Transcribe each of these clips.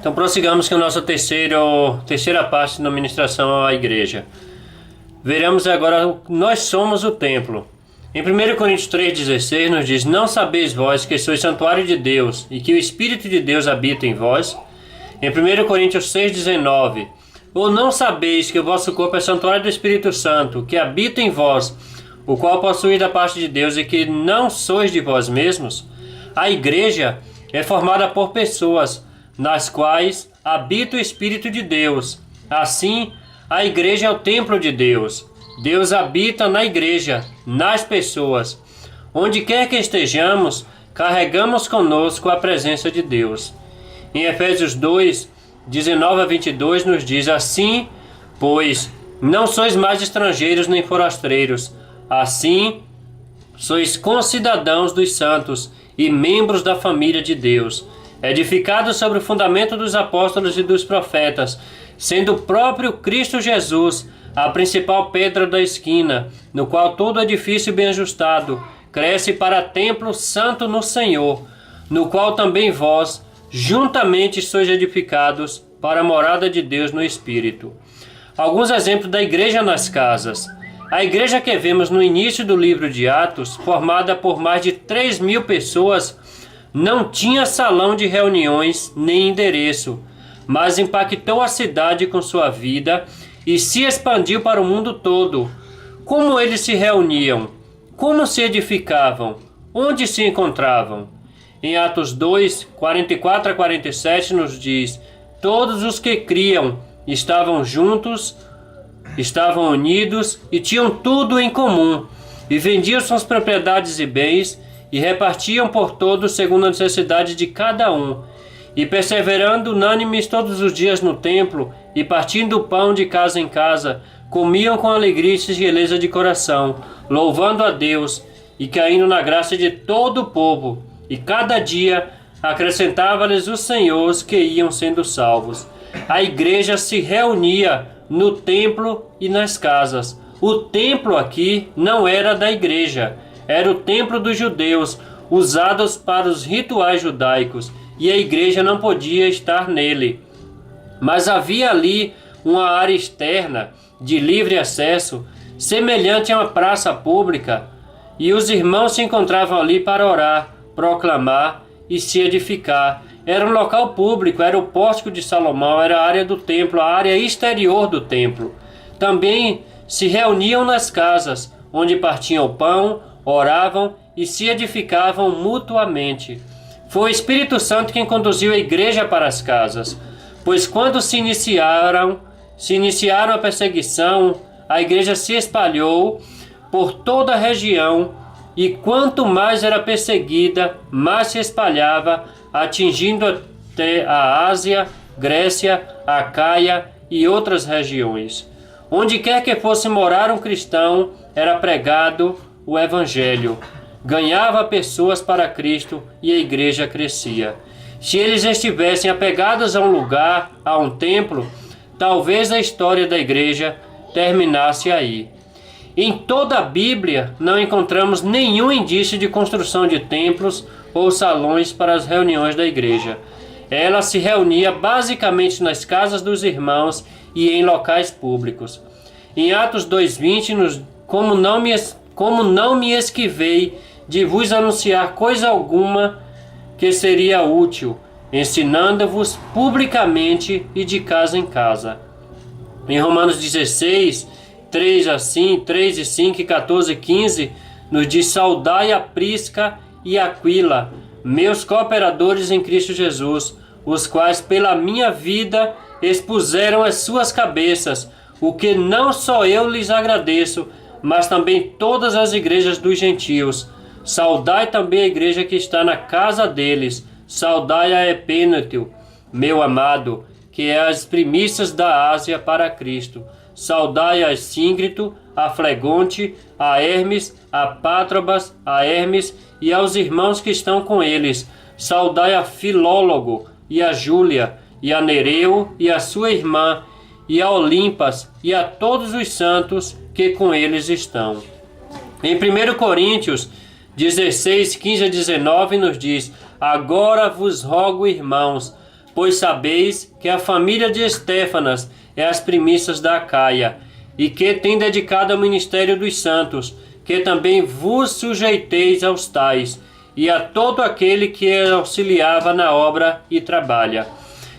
Então prossigamos com a nossa terceira parte da ministração à igreja. Veremos agora, nós somos o templo. Em 1 Coríntios 3,16 nos diz: não sabeis vós que sois santuário de Deus e que o Espírito de Deus habita em vós? Em 1 Coríntios 6,19: ou não sabeis que o vosso corpo é santuário do Espírito Santo, que habita em vós, o qual possuís da parte de Deus e que não sois de vós mesmos? A igreja é formada por pessoas, nas quais habita o Espírito de Deus. Assim, a igreja é o templo de Deus. Deus habita na igreja, nas pessoas. Onde quer que estejamos, carregamos conosco a presença de Deus. Em Efésios 2, 19 a 22 nos diz: assim, pois, não sois mais estrangeiros nem forasteiros. Assim, sois concidadãos dos santos e membros da família de Deus, edificados sobre o fundamento dos apóstolos e dos profetas, sendo o próprio Cristo Jesus a principal pedra da esquina, no qual todo edifício bem ajustado cresce para templo santo no Senhor, no qual também vós juntamente sois edificados para a morada de Deus no Espírito. Alguns exemplos da igreja nas casas. A igreja que vemos no início do livro de Atos, formada por mais de 3.000 pessoas, não tinha salão de reuniões nem endereço, mas impactou a cidade com sua vida e se expandiu para o mundo todo. Como eles se reuniam? Como se edificavam? Onde se encontravam? Em Atos 2, 44 a 47 nos diz: todos os que criam estavam juntos, estavam unidos e tinham tudo em comum, e vendiam suas propriedades e bens, e repartiam por todos segundo a necessidade de cada um. E perseverando unânimes todos os dias no templo, e partindo o pão de casa em casa, comiam com alegria e singeleza de coração, louvando a Deus, e caindo na graça de todo o povo. E cada dia acrescentava-lhes o Senhor os que iam sendo salvos. A igreja se reunia no templo e nas casas. O templo aqui não era da igreja, era o templo dos judeus, usados para os rituais judaicos, e a igreja não podia estar nele. Mas havia ali uma área externa de livre acesso, semelhante a uma praça pública, e os irmãos se encontravam ali para orar, proclamar e se edificar. Era um local público, era o pórtico de Salomão, era a área do templo, a área exterior do templo. Também se reuniam nas casas, onde partiam o pão, oravam e se edificavam mutuamente. Foi o Espírito Santo quem conduziu a igreja para as casas, pois quando se iniciaram a perseguição, a igreja se espalhou por toda a região, e quanto mais era perseguida, mais se espalhava, atingindo até a Ásia, Grécia, Acaia e outras regiões. Onde quer que fosse morar um cristão, era pregado o Evangelho. Ganhava pessoas para Cristo e a igreja crescia. Se eles estivessem apegados a um lugar, a um templo, talvez a história da igreja terminasse aí. Em toda a Bíblia não encontramos nenhum indício de construção de templos ou salões para as reuniões da igreja. Ela se reunia basicamente nas casas dos irmãos e em locais públicos. Em Atos 2,20, como não me esquivei de vos anunciar coisa alguma que seria útil, ensinando-vos publicamente e de casa em casa. Em Romanos 16, 3 e 5, 14 e 15, nos diz: saudai a Prisca e Aquila, meus cooperadores em Cristo Jesus, os quais pela minha vida expuseram as suas cabeças, o que não só eu lhes agradeço, mas também todas as igrejas dos gentios. Saudai também a igreja que está na casa deles. Saudai a Epênetio, meu amado, que é as primícias da Ásia para Cristo. Saudai a Síngrito, a Flegonte, a Hermes, a Pátrobas, a Hermes e aos irmãos que estão com eles. Saudai a Filólogo e a Júlia, e a Nereu e a sua irmã, e a Olimpas, e a todos os santos que com eles estão. Em 1 Coríntios 16, 15 a 19 nos diz: agora vos rogo, irmãos, pois sabeis que a família de Estéfanas é as primícias da Acaia, e que tem dedicado ao ministério dos santos, que também vos sujeiteis aos tais, e a todo aquele que auxiliava na obra e trabalha.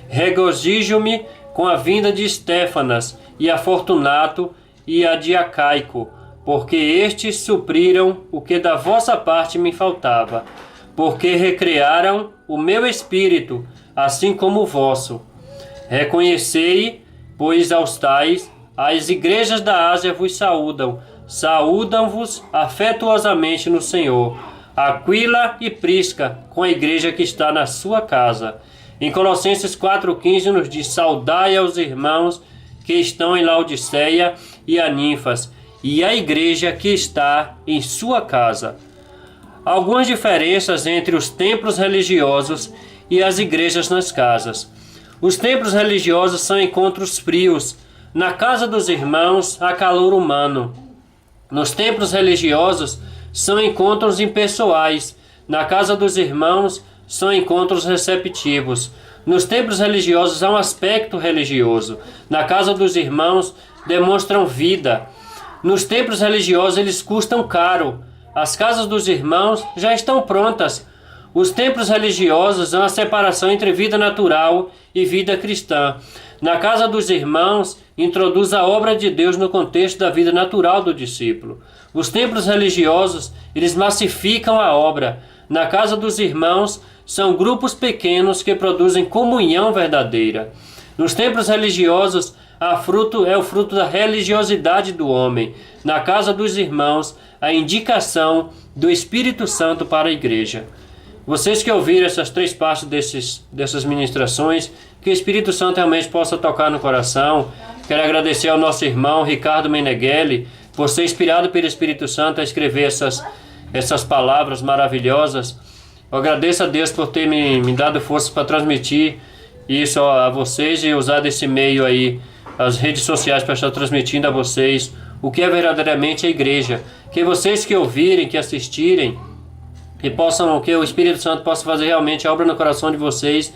Regozijo-me com a vinda de Estéfanas, e a Fortunato, e a de Acaico, porque estes supriram o que da vossa parte me faltava, porque recrearam o meu espírito, assim como o vosso. Reconhecei, pois, aos tais, as igrejas da Ásia vos saúdam, saúdam-vos afetuosamente no Senhor. Aquila e Prisca, com a igreja que está na sua casa. Em Colossenses 4,15 nos diz: saudai aos irmãos que estão em Laodiceia e a Ninfas, e a igreja que está em sua casa. Algumas diferenças entre os templos religiosos e as igrejas nas casas. Os templos religiosos são encontros frios. Na casa dos irmãos há calor humano. Nos templos religiosos são encontros impessoais. Na casa dos irmãos são encontros receptivos. Nos templos religiosos há um aspecto religioso. Na casa dos irmãos demonstram vida. Nos templos religiosos eles custam caro. As casas dos irmãos já estão prontas. Os templos religiosos são a separação entre vida natural e vida cristã. Na casa dos irmãos, introduz a obra de Deus no contexto da vida natural do discípulo. Os templos religiosos, eles massificam a obra. Na casa dos irmãos, são grupos pequenos que produzem comunhão verdadeira. Nos templos religiosos, é o fruto da religiosidade do homem. Na casa dos irmãos, a indicação do Espírito Santo para a igreja. Vocês que ouviram essas três partes dessas ministrações, que o Espírito Santo realmente possa tocar no coração. Quero agradecer ao nosso irmão Ricardo Meneghelli por ser inspirado pelo Espírito Santo a escrever essas palavras maravilhosas. Eu agradeço a Deus por ter me dado força para transmitir isso a vocês e usar desse meio aí, as redes sociais, para estar transmitindo a vocês o que é verdadeiramente a igreja. Que vocês que ouvirem, que assistirem, que o Espírito Santo possa fazer realmente a obra no coração de vocês,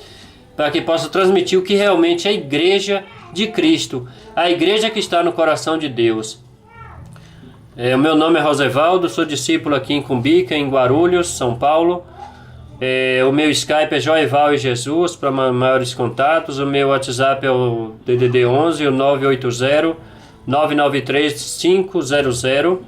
para que possa transmitir o que realmente é a igreja de Cristo, a igreja que está no coração de Deus. O meu nome é Rosevaldo, sou discípulo aqui em Cumbica, em Guarulhos, São Paulo. O meu Skype é Joeval e Jesus, para maiores contatos. O meu WhatsApp é o DDD 11, o 980-993-500.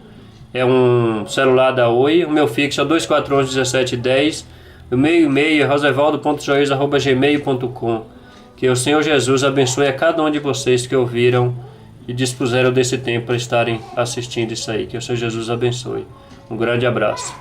É um celular da Oi. O meu fixo é 2411-1710. O meu e-mail é rosevaldo.joias@gmail.com. Que o Senhor Jesus abençoe a cada um de vocês que ouviram e dispuseram desse tempo para estarem assistindo isso aí. Que o Senhor Jesus abençoe. Um grande abraço.